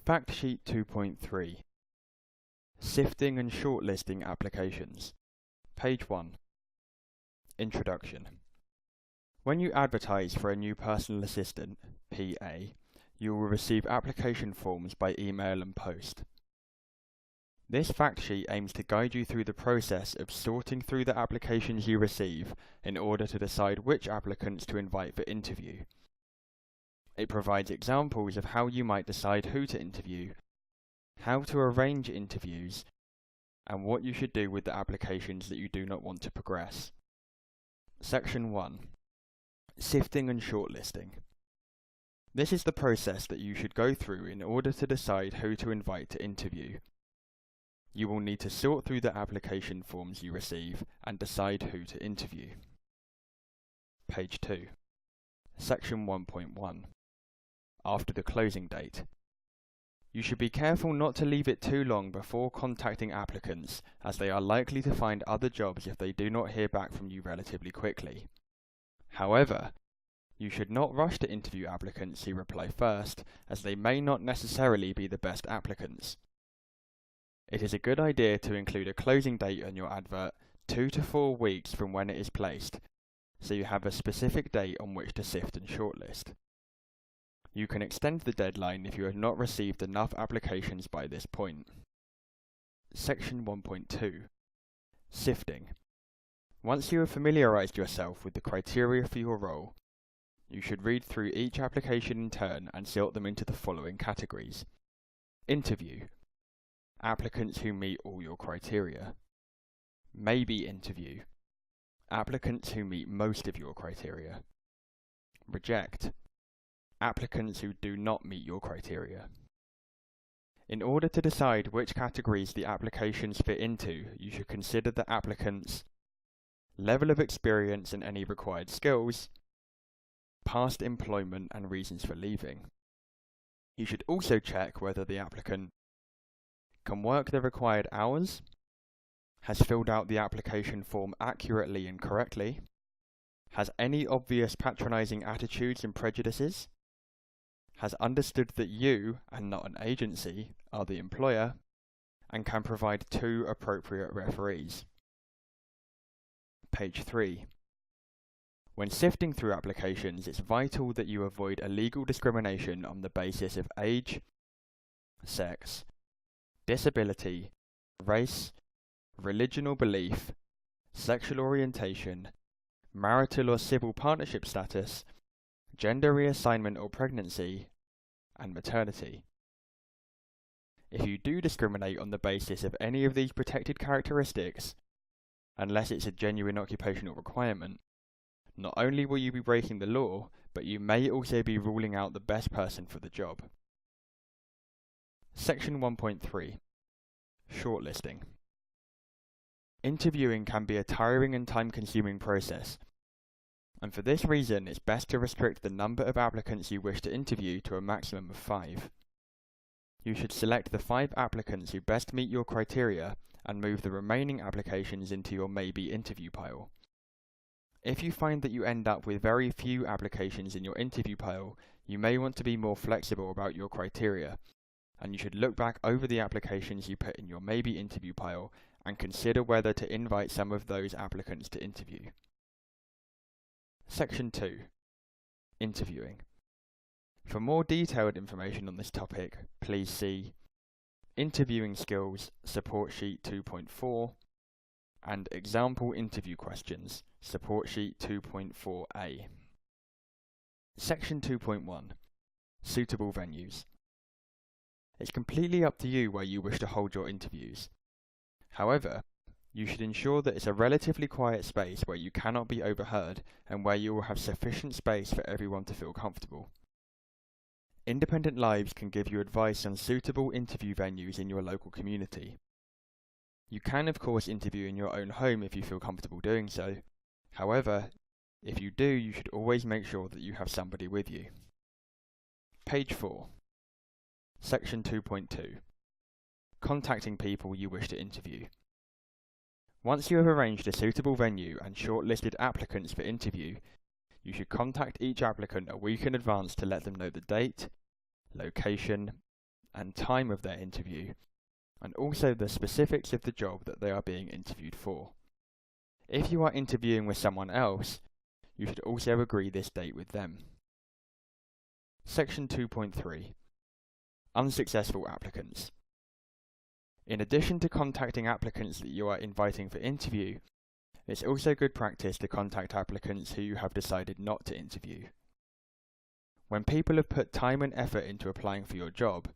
Factsheet 2.3 Sifting and shortlisting applications. Page 1. Introduction. When you advertise for a new personal assistant, PA, you will receive application forms by email and post. This fact sheet aims to guide you through the process of sorting through the applications you receive in order to decide which applicants to invite for interview. It provides examples of how you might decide who to interview, how to arrange interviews, and what you should do with the applications that you do not want to progress. Section 1. Sifting and shortlisting. This is the process that you should go through in order to decide who to invite to interview. You will need to sort through the application forms you receive and decide who to interview. Page 2. Section 1.1. After the closing date. You should be careful not to leave it too long before contacting applicants, as they are likely to find other jobs if they do not hear back from you relatively quickly. However, you should not rush to interview applicants who reply first, as they may not necessarily be the best applicants. It is a good idea to include a closing date on your advert 2 to 4 weeks from when it is placed, so you have a specific date on which to sift and shortlist. You can extend the deadline if you have not received enough applications by this point. Section 1.2. Sifting. Once you have familiarized yourself with the criteria for your role, you should read through each application in turn and sort them into the following categories. Interview. Applicants who meet all your criteria. Maybe interview. Applicants who meet most of your criteria. Reject. Applicants who do not meet your criteria. In order to decide which categories the applications fit into, you should consider the applicant's level of experience and any required skills, past employment and reasons for leaving. You should also check whether the applicant can work the required hours, has filled out the application form accurately and correctly, has any obvious patronizing attitudes and prejudices, has understood that you, and not an agency, are the employer, and can provide 2 appropriate referees. Page 3. When sifting through applications, it's vital that you avoid illegal discrimination on the basis of age, sex, disability, race, religion or belief, sexual orientation, marital or civil partnership status, gender reassignment or pregnancy, and maternity. If you do discriminate on the basis of any of these protected characteristics, unless it's a genuine occupational requirement, not only will you be breaking the law, but you may also be ruling out the best person for the job. Section 1.3. Shortlisting. Interviewing can be a tiring and time-consuming process, and for this reason it's best to restrict the number of applicants you wish to interview to a maximum of 5. You should select the 5 applicants who best meet your criteria and move the remaining applications into your maybe interview pile. If you find that you end up with very few applications in your interview pile, you may want to be more flexible about your criteria, and you should look back over the applications you put in your maybe interview pile and consider whether to invite some of those applicants to interview. Section 2. Interviewing. For more detailed information on this topic, please see Interviewing Skills, Support Sheet 2.4, and Example Interview Questions, Support Sheet 2.4a. Section 2.1. Suitable Venues. It's completely up to you where you wish to hold your interviews. However, you should ensure that it's a relatively quiet space where you cannot be overheard and where you will have sufficient space for everyone to feel comfortable. Independent Lives can give you advice on suitable interview venues in your local community. You can of course interview in your own home if you feel comfortable doing so. However, if you do, you should always make sure that you have somebody with you. Page 4. Section 2.2. Contacting people you wish to interview. Once you have arranged a suitable venue and shortlisted applicants for interview, you should contact each applicant a week in advance to let them know the date, location, and time of their interview, and also the specifics of the job that they are being interviewed for. If you are interviewing with someone else, you should also agree this date with them. Section 2.3. Unsuccessful applicants. In addition to contacting applicants that you are inviting for interview, it's also good practice to contact applicants who you have decided not to interview. When people have put time and effort into applying for your job,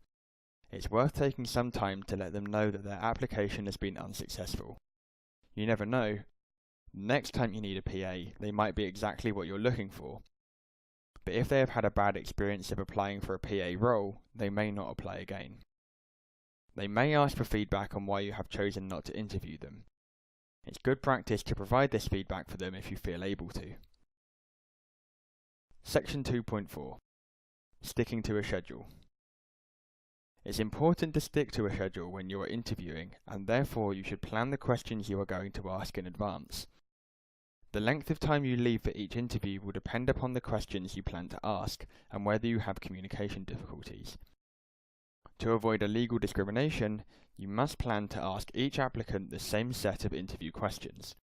it's worth taking some time to let them know that their application has been unsuccessful. You never know, next time you need a PA, they might be exactly what you're looking for. But if they have had a bad experience of applying for a PA role, they may not apply again. They may ask for feedback on why you have chosen not to interview them. It's good practice to provide this feedback for them if you feel able to. Section 2.4. Sticking to a schedule. It's important to stick to a schedule when you are interviewing, and therefore you should plan the questions you are going to ask in advance. The length of time you leave for each interview will depend upon the questions you plan to ask and whether you have communication difficulties. To avoid illegal discrimination, you must plan to ask each applicant the same set of interview questions.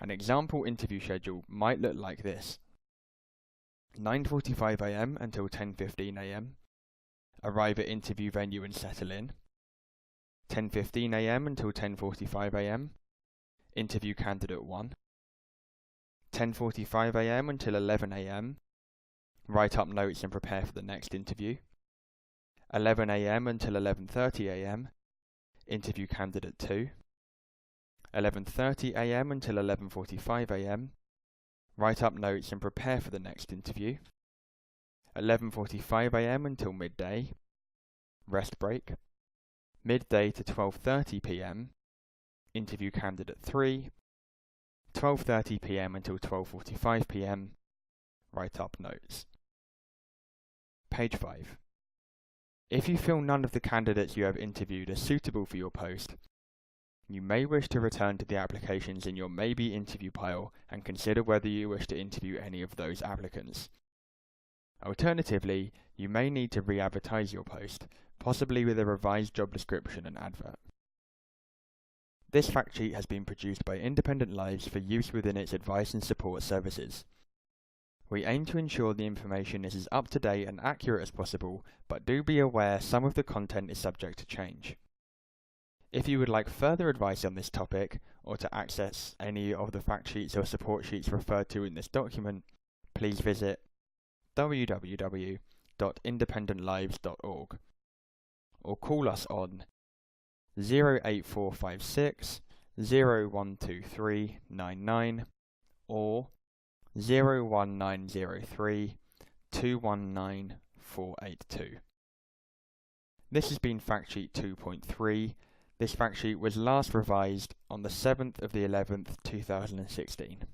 An example interview schedule might look like this: 9:45 a.m. until 10:15 a.m. Arrive at interview venue and settle in. 10:15 a.m. until 10:45 a.m. Interview candidate 1. 10:45 a.m. until 11 a.m. Write up notes and prepare for the next interview. 11 a.m. until 11:30 a.m. Interview candidate 2. 11:30 a.m. until 11:45 a.m. Write up notes and prepare for the next interview. 11:45 a.m. until midday. Rest break. Midday to 12:30 p.m. Interview candidate 3. 12:30 p.m. until 12:45 p.m. Write up notes. Page 5. If you feel none of the candidates you have interviewed are suitable for your post, you may wish to return to the applications in your maybe interview pile and consider whether you wish to interview any of those applicants. Alternatively, you may need to re-advertise your post, possibly with a revised job description and advert. This fact sheet has been produced by Independent Lives for use within its advice and support services. We aim to ensure the information is as up-to-date and accurate as possible, but do be aware some of the content is subject to change. If you would like further advice on this topic, or to access any of the fact sheets or support sheets referred to in this document, please visit www.independentlives.org or call us on 08456 012399 or 01903 219 482. This has been Factsheet 2.3. This fact sheet was last revised on the 7th of the 11th, 2016.